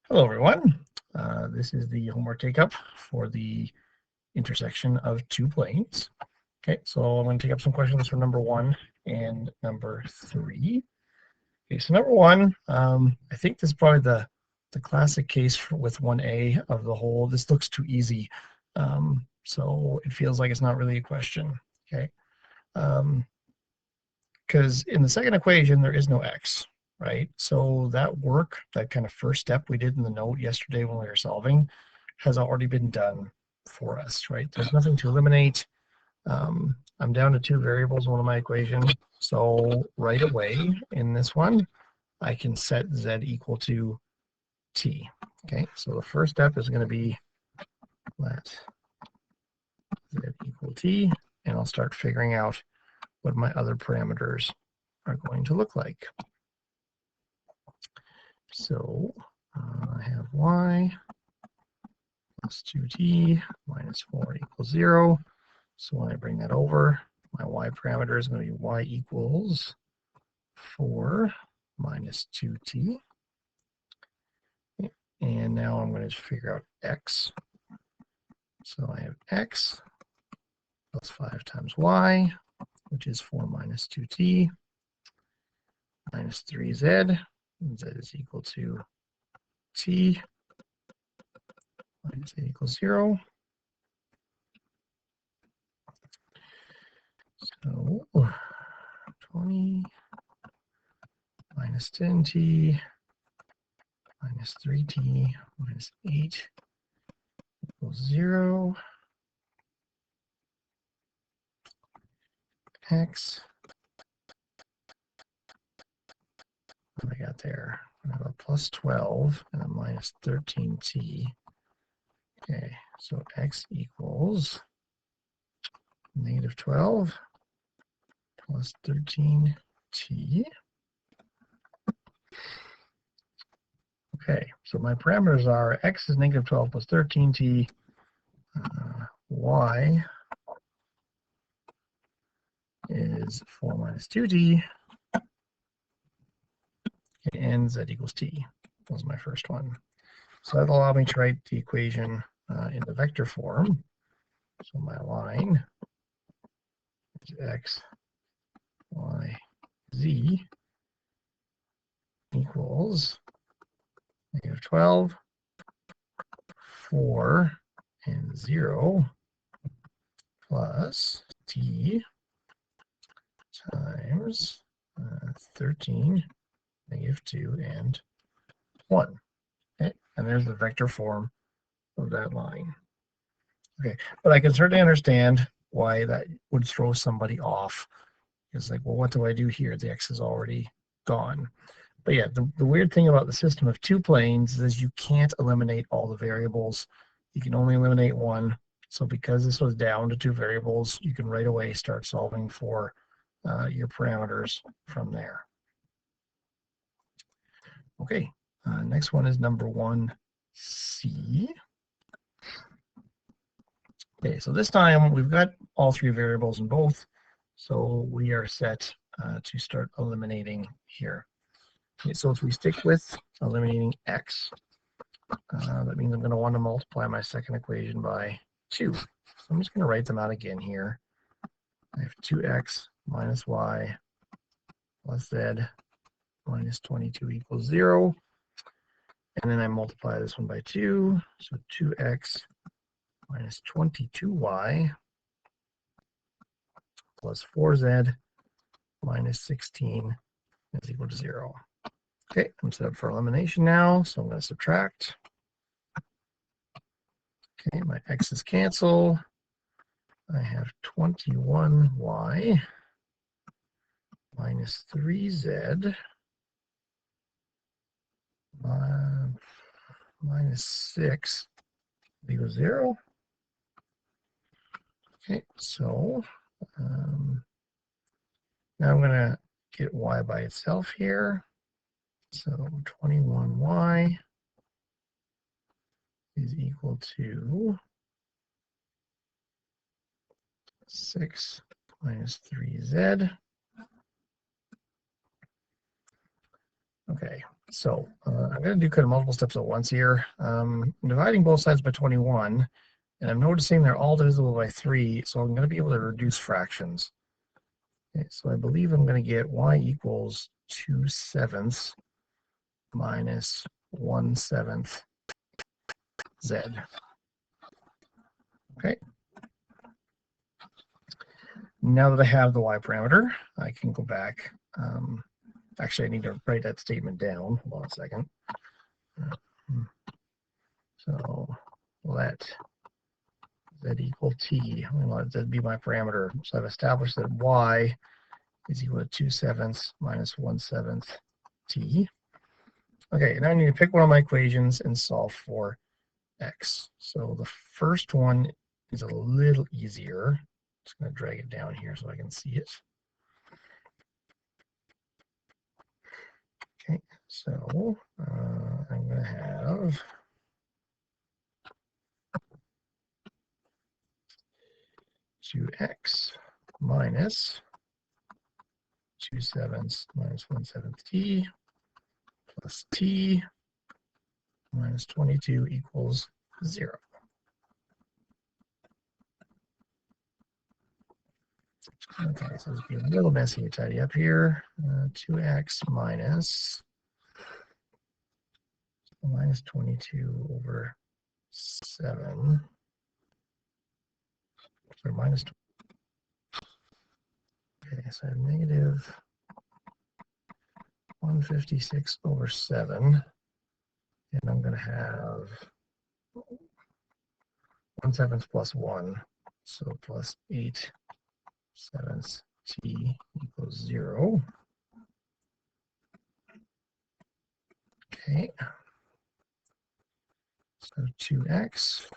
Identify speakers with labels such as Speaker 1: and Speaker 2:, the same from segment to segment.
Speaker 1: Hello, everyone. This is the homework take-up for the intersection of two planes. Okay, so I'm going to take up some questions for number 1 and number 3. Okay, so number 1, I think this is probably the classic case with 1A of the whole. This looks too easy, so it feels like it's not really a question. Okay, because in the second equation there is no x, right? So that work, that kind of first step we did in the note yesterday when we were solving, has already been done for us, right? There's nothing to eliminate. I'm down to 2 variables in one of my equations. So right away in this one, I can set z equal to t. Okay, so the first step is going to be let z equal t, and I'll start figuring out what my other parameters are going to look like. So I have y plus 2t minus 4 equals 0. So when I bring that over, my y parameter is going to be y equals 4 minus 2t. And now I'm going to figure out x. So I have x plus 5 times y, which is 4 minus 2t, minus 3z. And z is equal to t minus 8 equals 0. So 20 minus 10t minus 3t minus 8 equals 0. X. What I got there? I have a plus 12 and a minus 13t. Okay, so x equals negative 12 plus 13t. Okay, so my parameters are x is negative 12 plus 13t, y is 4 minus 2t, and z equals t. That was my first one. So that'll allow me to write the equation in the vector form. So my line is x, y, z equals negative 12, 4, and 0 plus t times 13, negative 2, and 1. Okay, and there's the vector form of that line. Okay, but I can certainly understand why that would throw somebody off. It's like, well, what do I do here? The x is already gone. But yeah, the weird thing about the system of 2 planes is you can't eliminate all the variables. You can only eliminate one. So because this was down to 2 variables, you can right away start solving for your parameters from there. Okay, next one is number 1C. Okay, so this time we've got all 3 variables in both, so we are set to start eliminating here. Okay, so if we stick with eliminating x, that means I'm going to want to multiply my second equation by 2. So I'm just going to write them out again here. I have 2x minus y plus z minus 22 equals 0. And then I multiply this one by 2. So 2x minus 22y plus 4z minus 16 is equal to 0. Okay, I'm set up for elimination now, so I'm going to subtract. Okay, my x's cancel. I have 21y minus 3z minus 6 equals 0. Okay, so now I'm going to get y by itself here. So 21y is equal to 6 minus 3z. Okay, So I'm going to do kind of multiple steps at once here. I'm dividing both sides by 21, and I'm noticing they're all divisible by 3, so I'm going to be able to reduce fractions. Okay, so I believe I'm going to get y equals 2/7 minus 1/7 z. Okay. Now that I have the y parameter, I can go back. Actually, I need to write that statement down. Hold on a second. So let z equal t. I want z be my parameter. So I've established that y is equal to 2/7 minus 1/7 t. Okay, now I need to pick one of my equations and solve for x. So the first one is a little easier. Just going to drag it down here so I can see it. Okay, so I'm going to have 2x minus 2/7 minus 1/7 t plus t minus 22 equals 0. Okay, so it's be a little messy to tidy up here. 2x minus 22 over 7. Or minus. Okay, so I have negative 156 over 7. And I'm going to have 1/7 plus 1. So plus 8/7 t equals 0. Okay. So 2x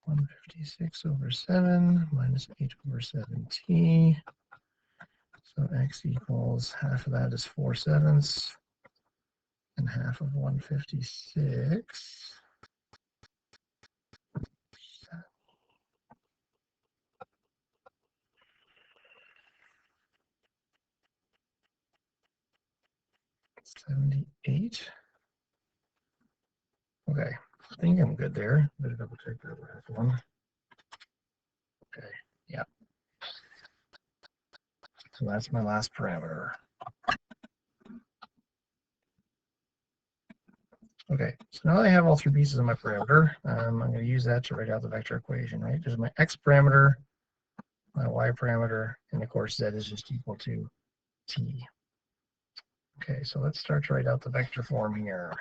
Speaker 1: 156 over 7 minus 8 over 7t. So x equals half of that is 4/7 and half of 156. $78. Okay, I think I'm good there. Better double check that last one. Okay, yeah. So that's my last parameter. Okay, so now that I have all 3 pieces of my parameter, I'm going to use that to write out the vector equation, right? There's my x parameter, my y parameter, and of course z is just equal to t. Okay, so let's start to write out the vector form here.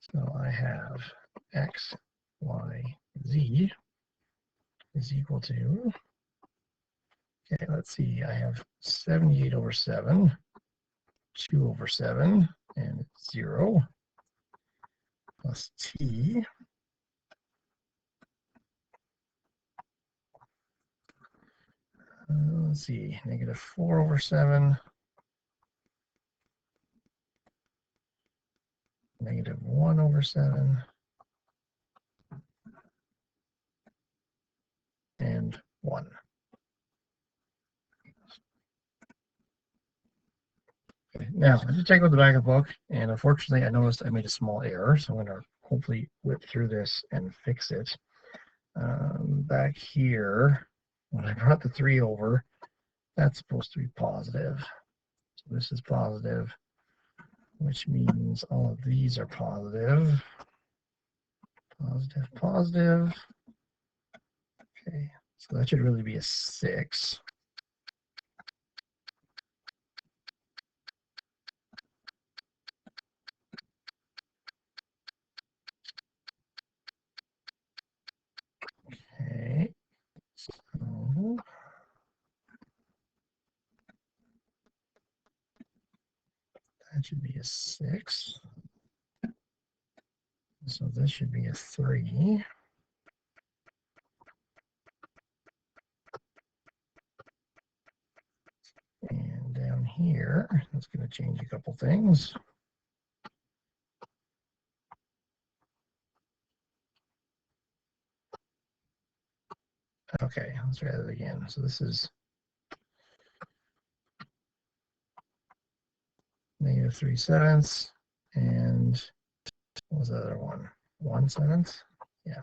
Speaker 1: So I have x, y, z is equal to, okay, let's see, I have 78 over 7, 2 over 7, and 0, plus t. Let's see, negative 4 over 7, negative 1 over 7, and 1. Okay, now, I just checked with the back of the book, and unfortunately, I noticed I made a small error, so I'm going to hopefully whip through this and fix it. Back here, when I brought the 3 over, that's supposed to be positive. So this is positive, which means all of these are positive. Positive, positive. Okay, so that should really be a 6. Okay, so that should be a 6. So this should be a 3. And down here, it's going to change a couple things. Okay, let's try that again. So this is -3/7 and what was the other one? 1/7? Yeah.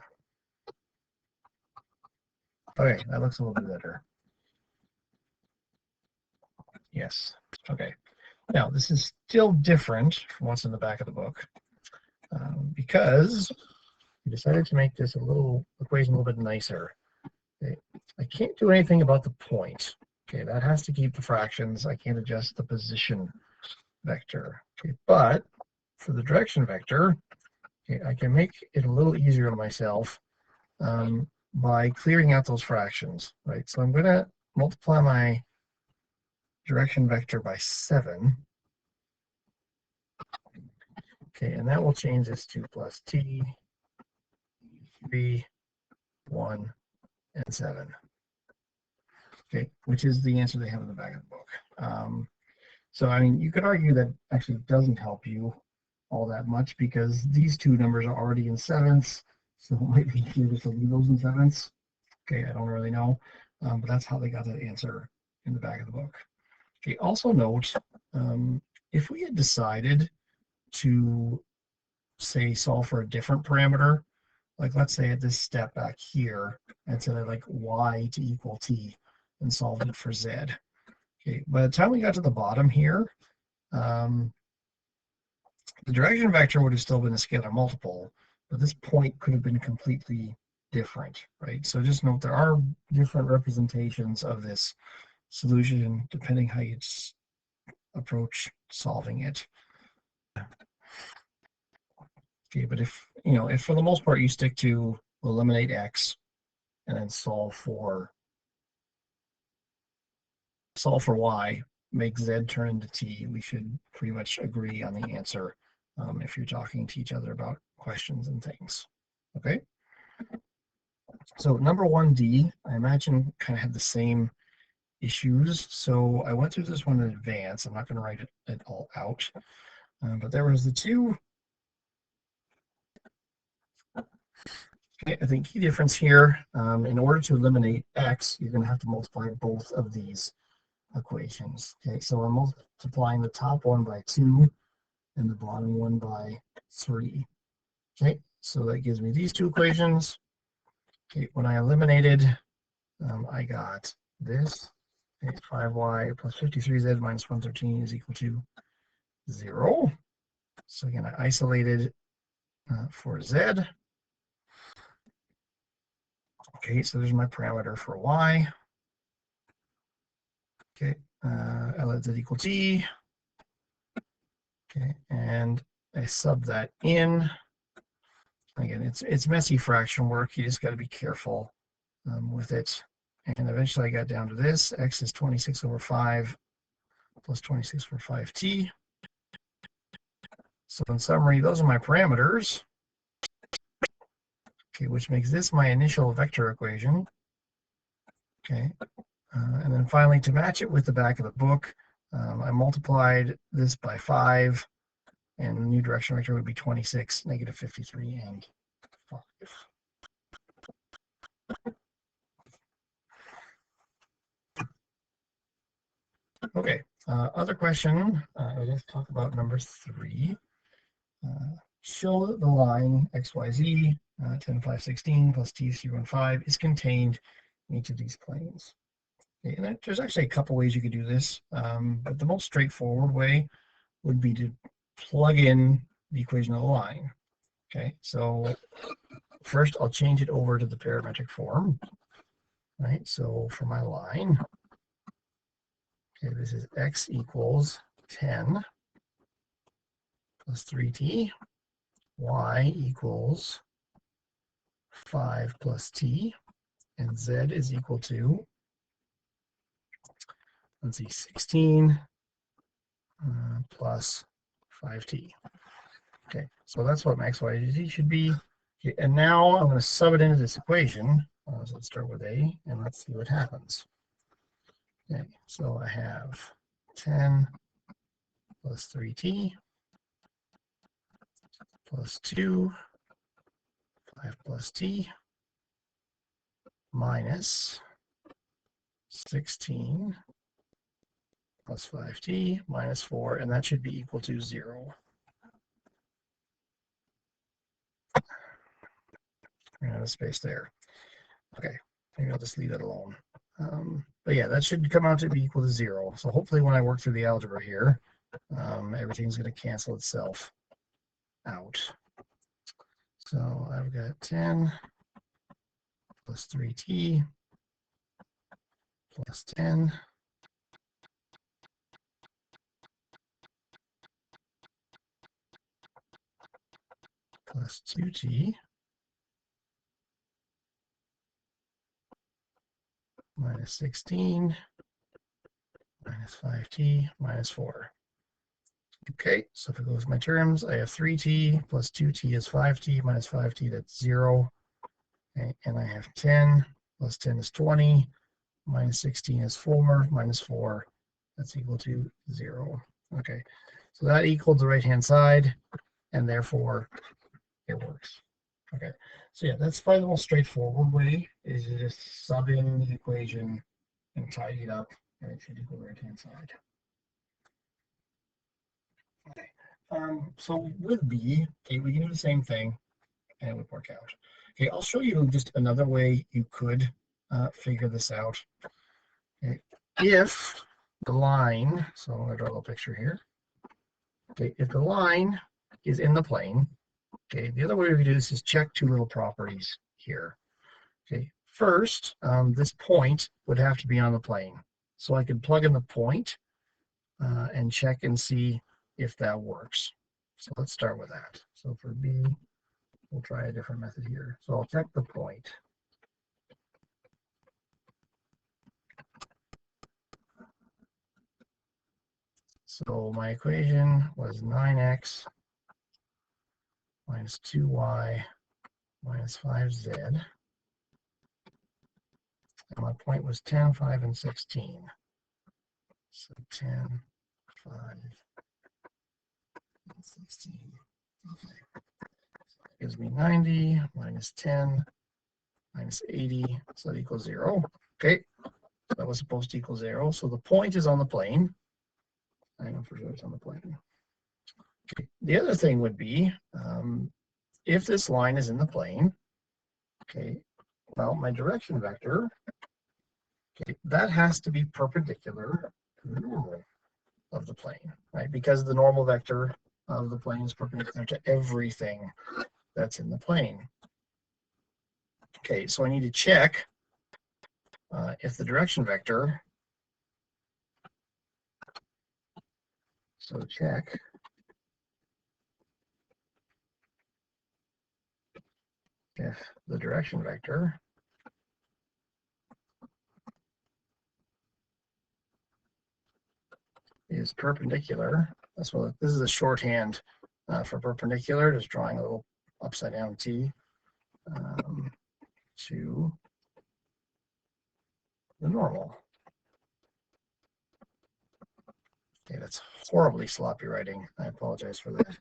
Speaker 1: Okay, that looks a little bit better. Yes. Okay. Now, this is still different from what's in the back of the book because we decided to make this equation a little bit nicer. Okay. I can't do anything about the point. Okay, that has to keep the fractions. I can't adjust the position vector. Okay, but for the direction vector, okay, I can make it a little easier on myself by clearing out those fractions, right? So I'm going to multiply my direction vector by 7. Okay, and that will change this to plus t, 3, 1, and 7. Okay, which is the answer they have in the back of the book. So, I mean, you could argue that actually doesn't help you all that much because these two numbers are already in 7ths, so it might be easier just to leave those in 7ths. Okay, I don't really know, but that's how they got that answer in the back of the book. Okay, also note, if we had decided to, say, solve for a different parameter, like let's say at this step back here, and said like y to equal t, and solved it for z. Okay, by the time we got to the bottom here, the direction vector would have still been a scalar multiple, but this point could have been completely different, right? So just note there are different representations of this solution depending how you approach solving it. Okay, but if for the most part you stick to eliminate x and then solve for y, make z turn into t, we should pretty much agree on the answer if you're talking to each other about questions and things. Okay. So number 1D, I imagine kind of had the same issues. So I went through this one in advance. I'm not going to write it all out. But there was the two, I think, key difference here. In order to eliminate x, you're going to have to multiply both of these equations. Okay, so I'm multiplying the top one by 2 and the bottom one by 3. Okay, so that gives me these two equations. Okay, when I eliminated, I got this. Okay, 5y plus 53z minus 113 is equal to 0. So again, I isolated for z. Okay, so there's my parameter for y. Okay, I let z equal t. Okay, and I sub that in. Again, it's messy fraction work. You just got to be careful with it. And eventually I got down to this. X is 26/5 plus 26/5t. So in summary, those are my parameters. Okay, which makes this my initial vector equation. Okay, and then finally, to match it with the back of the book, I multiplied this by 5, and the new direction vector would be 26, -53, and 5. Okay, other question, let's talk about number 3. Show the line xyz 10, 5, 16 plus t 0 and 5 is contained in each of these planes. Okay, and there's actually a couple ways you could do this, but the most straightforward way would be to plug in the equation of the line. Okay, so first I'll change it over to the parametric form. Right, so for my line, okay, this is x equals 10 plus 3t, y equals 5 plus t, and z is equal to, let's see, 16 plus 5t. Okay, so that's what my x, y, z should be. Okay, and now I'm going to sub it into this equation. So let's start with a, and let's see what happens. Okay, so I have 10 plus 3t plus 2, 5 plus t, minus 16 plus 5t minus 4, and that should be equal to 0. We're gonna have a space there. Okay, maybe I'll just leave it alone. But yeah, that should come out to be equal to 0. So hopefully when I work through the algebra here, everything's going to cancel itself out. So I've got 10 plus 3t plus 10 plus 2t minus 16 minus 5t minus 4. Okay, so if it goes my terms, I have 3t plus 2t is 5t minus 5t, that's 0. Okay, and I have 10 plus 10 is 20 minus 16 is 4 minus 4, that's equal to 0. Okay, so that equaled the right-hand side, and therefore it works. Okay, so yeah, that's probably the most straightforward way, is to just sub in the equation and tidy it up, and it should equal the right-hand side. Okay, so with B, okay, we can do the same thing, and it would work out. Okay, I'll show you just another way you could figure this out. Okay, if the line, so I'm going to draw a little picture here. Okay, if the line is in the plane, okay, the other way we can do this is check two little properties here. Okay, first, this point would have to be on the plane. So I could plug in the point and check and see if that works. So let's start with that. So for B, we'll try a different method here. So I'll check the point. So my equation was 9x minus 2y minus 5z. And my point was 10, 5, and 16. So 10, 5, and 16. Okay. So that gives me 90 minus 10 minus 80. So that equals 0. Okay. So that was supposed to equal 0. So the point is on the plane. I know for sure it's on the plane. Okay. The other thing would be if this line is in the plane, okay, well, my direction vector, okay, that has to be perpendicular to the normal of the plane, right? Because the normal vector of the plane is perpendicular to everything that's in the plane. Okay, so I need to check if the direction vector, so check if the direction vector is perpendicular. That's what this is a shorthand for perpendicular, just drawing a little upside down T to the normal. Okay, that's horribly sloppy writing. I apologize for that.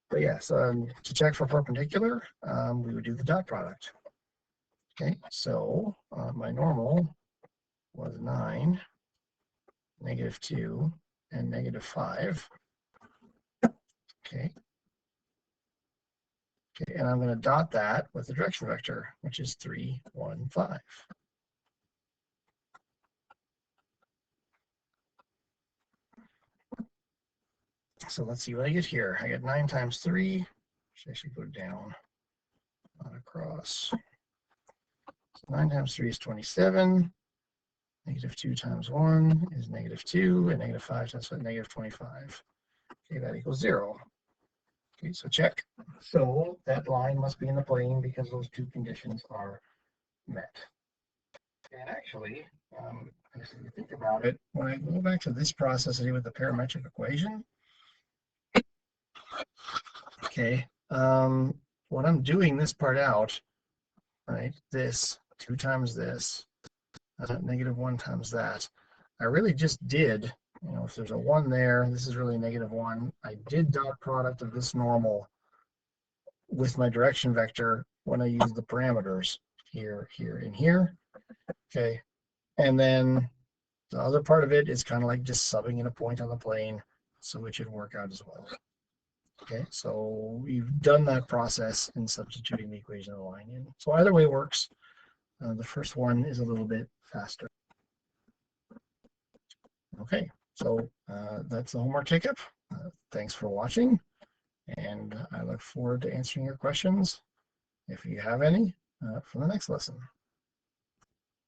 Speaker 1: But yeah, so to check for perpendicular, we would do the dot product. Okay, so my normal was 9, -2, and -5. Okay. Okay, and I'm going to dot that with the direction vector, which is 3, 1, 5. So let's see what I get here. I get 9 times 3. Should actually put it down, not across. So 9 times 3 is 27. -2 times 1 is -2, and -5 times 1 is -25. Okay, that equals 0. Okay, so check. So that line must be in the plane because those two conditions are met. And actually, if you think about it, when I go back to this process I did with the parametric equation, okay, when I'm doing this part out, right, this 2 times this, -1 times that, I really just did, you know, if there's a 1 there, this is really -1. I did dot product of this normal with my direction vector when I use the parameters here, here, and here. Okay, and then The other part of it is kind of like just subbing in a point on the plane, so it should work out as well. Okay, so we've done that process in substituting the equation of the line in. So either way works. The first one is a little bit faster. Okay, so that's the homework take-up. Thanks for watching, and I look forward to answering your questions, if you have any, for the next lesson.